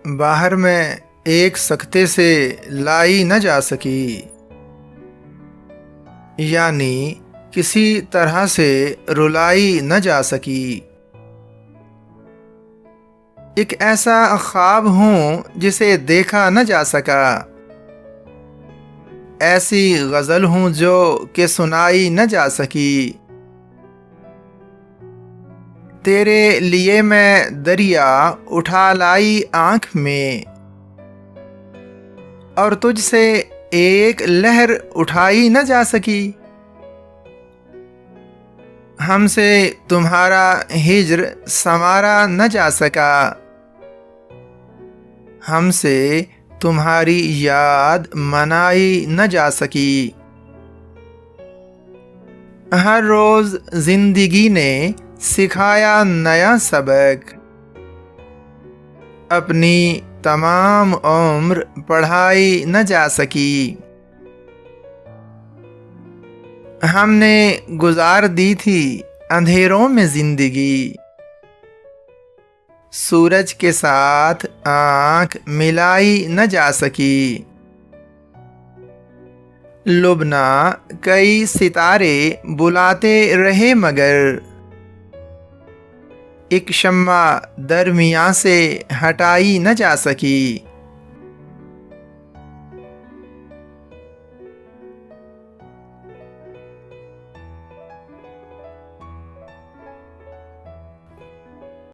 बाहर में एक सख्ते से लाई न जा सकी, यानी किसी तरह से रुलाई न जा सकी। एक ऐसा ख्वाब हूँ जिसे देखा न जा सका, ऐसी गज़ल हूँ जो कि सुनाई न जा सकी। तेरे लिए मैं दरिया उठा लाई आँख में, और तुझसे एक लहर उठाई न जा सकी। हमसे तुम्हारा हिज्र संवारा न जा सका, हमसे तुम्हारी याद मनाई न जा सकी। हर रोज जिंदगी ने सिखाया नया सबक, अपनी तमाम उम्र पढ़ाई न जा सकी। हमने गुजार दी थी अंधेरों में जिंदगी, सूरज के साथ आँख मिलाई न जा सकी। लुबना कई सितारे बुलाते रहे मगर एक शम्मा दरमियाँ से हटाई न जा सकी।